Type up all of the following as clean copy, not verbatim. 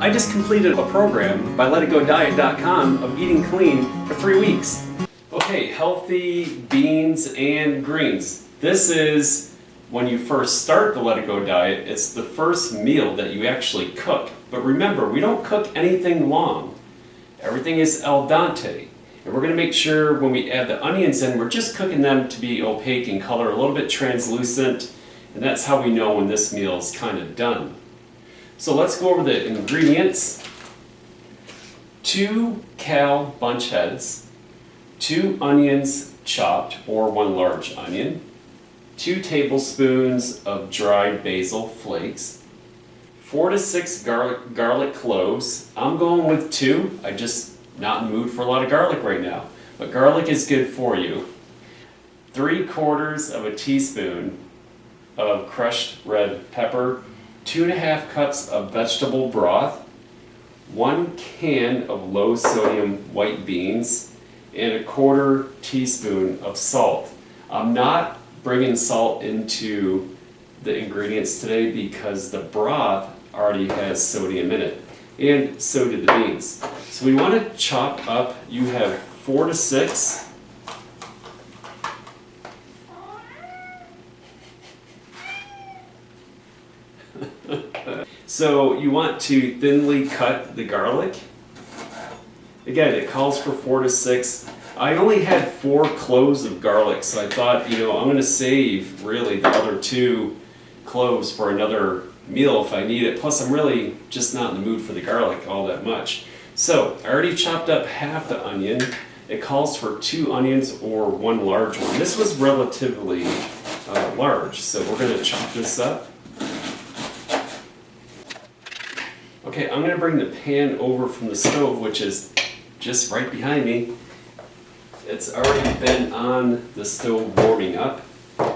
I just completed a program by letitgodiet.com of eating clean for 3 weeks. Okay, healthy beans and greens. This is when you first start the Let It Go diet. It's the first meal that you actually cook. But remember, we don't cook anything long. Everything is al dente. And we're going to make sure when we add the onions in, we're just cooking them to be opaque in color, a little bit translucent. And that's how we know when this meal is kind of done. So let's go over the ingredients. 2 kale bunch heads, 2 onions chopped or 1 large onion, 2 tablespoons of dried basil flakes, 4 to 6 garlic cloves. I'm going with 2. I'm just not in the mood for a lot of garlic right now, but garlic is good for you. 3/4 of a teaspoon of crushed red pepper, 2.5 cups of vegetable broth, 1 can of low sodium white beans, and 1/4 teaspoon of salt. I'm not bringing salt into the ingredients today because the broth already has sodium in it, and so did the beans. So we want to chop up, you have 4 to 6 So you want to thinly cut the garlic. Again, it calls for 4 to 6. I only had 4 cloves of garlic, so I thought, I'm going to save really the other 2 cloves for another meal if I need it. Plus, I'm really just not in the mood for the garlic all that much. So I already chopped up half the onion. It calls for 2 onions or 1 large one. This was relatively large, so we're going to chop this up. Okay, I'm going to bring the pan over from the stove, which is just right behind me. It's already been on the stove warming up.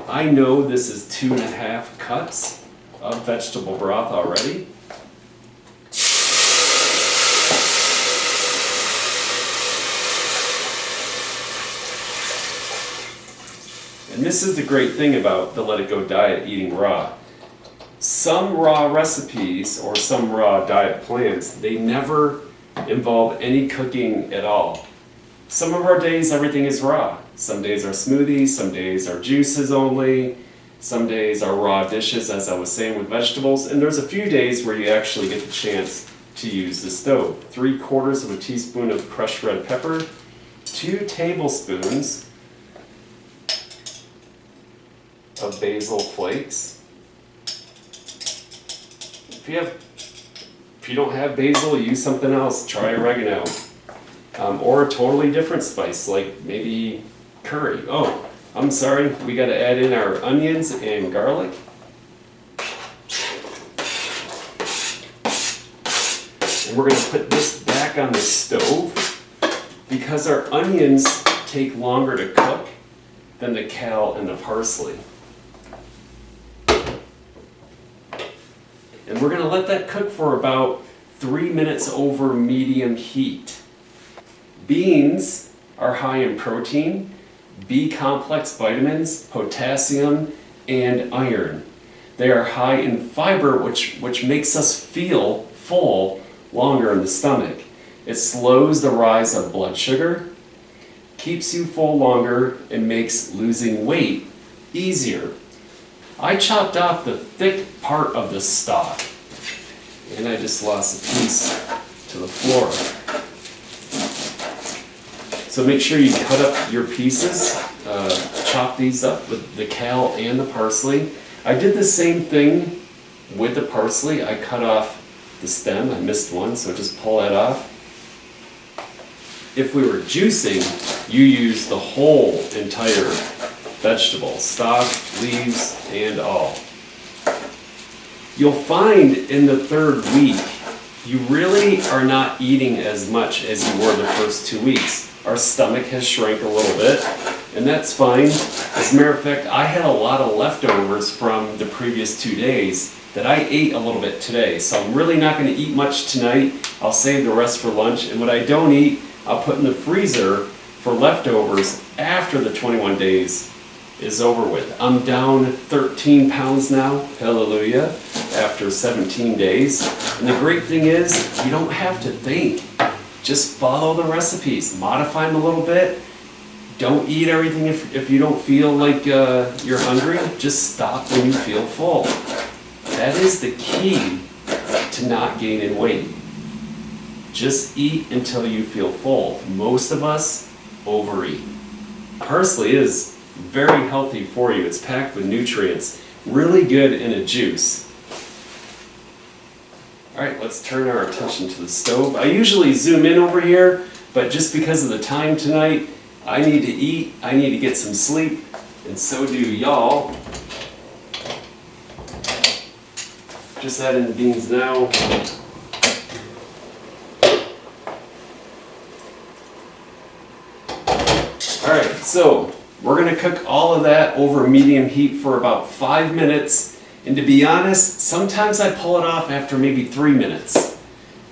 I know this is 2.5 cups of vegetable broth already. And this is the great thing about the Let It Go diet, eating raw. Some raw recipes or some raw diet plans, they never involve any cooking at all. Some of our days, everything is raw. Some days are smoothies, some days are juices only, some days are raw dishes, as I was saying, with vegetables, and there's a few days where you actually get the chance to use the stove. 3/4 of a teaspoon of crushed red pepper, 2 tablespoons of basil flakes. If you don't have basil, use something else. Try oregano. Or a totally different spice, like maybe curry. Oh, I'm sorry, we got to add in our onions and garlic. And we're going to put this back on the stove because our onions take longer to cook than the kale and the parsley. And we're going to let that cook for about 3 minutes over medium heat. Beans are high in protein, B-complex vitamins, potassium, and iron. They are high in fiber, which makes us feel full longer in the stomach. It slows the rise of blood sugar, keeps you full longer, and makes losing weight easier. I chopped off the thick part of the stalk, and I just lost a piece to the floor. So make sure you cut up your pieces, chop these up with the kale and the parsley. I did the same thing with the parsley. I cut off the stem, I missed one, so just pull that off. If we were juicing, you use the whole entire vegetable, stalk, leaves, and all. You'll find in the 3rd week, you really are not eating as much as you were the first 2 weeks. Our stomach has shrank a little bit, and that's fine. As a matter of fact, I had a lot of leftovers from the previous 2 days that I ate a little bit today, so I'm really not going to eat much tonight. I'll save the rest for lunch, and what I don't eat, I'll put in the freezer for leftovers after the 21 days is over with. I'm down 13 pounds now, hallelujah, after 17 days. And the great thing is, you don't have to think. Just follow the recipes, modify them a little bit. Don't eat everything if you don't feel like you're hungry. Just stop when you feel full. That is the key to not gaining weight. Just eat until you feel full. Most of us overeat. Parsley is very healthy for you. It's packed with nutrients. Really good in a juice. Alright, let's turn our attention to the stove. I usually zoom in over here, but just because of the time tonight, I need to eat, I need to get some sleep, and so do y'all. Just adding the beans now. Alright, so we're going to cook all of that over medium heat for about 5 minutes. And to be honest, sometimes I pull it off after maybe 3 minutes.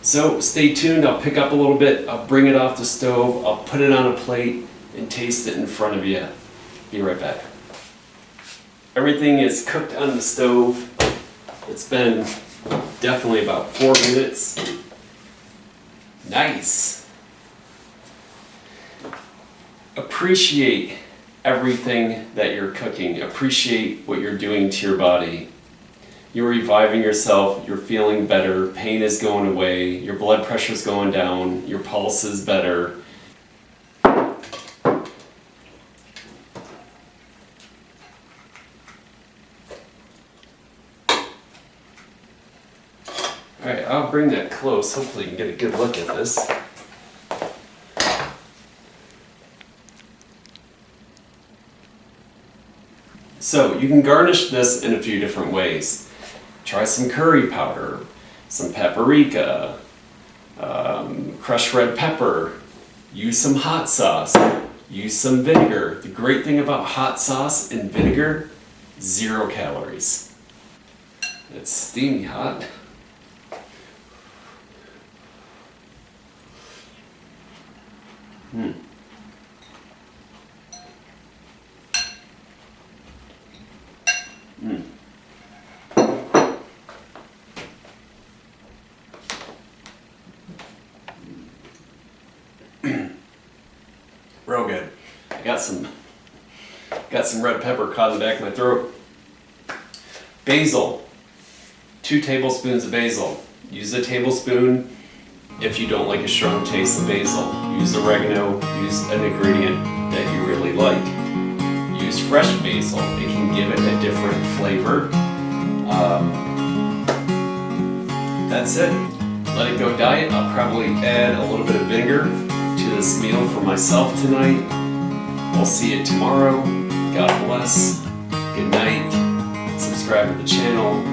So stay tuned, I'll pick up a little bit, I'll bring it off the stove, I'll put it on a plate and taste it in front of you. Be right back. Everything is cooked on the stove. It's been definitely about 4 minutes. Nice. Appreciate everything that you're cooking. Appreciate what you're doing to your body. You're reviving yourself, you're feeling better, pain is going away, your blood pressure is going down, your pulse is better. Alright, I'll bring that close, hopefully you can get a good look at this. So you can garnish this in a few different ways. Try some curry powder, some paprika, crushed red pepper, use some hot sauce, use some vinegar. The great thing about hot sauce and vinegar, 0 calories. It's steamy hot. Real good. I got some red pepper caught in the back of my throat. Basil. 2 tablespoons of basil. Use a tablespoon if you don't like a strong taste of basil. Use oregano. Use an ingredient that you really like. Use fresh basil. It can give it a different flavor. That's it. Let it go diet. I'll probably add a little bit of vinegar to this meal for myself tonight. We'll see you tomorrow. God bless. Good night. Subscribe to the channel.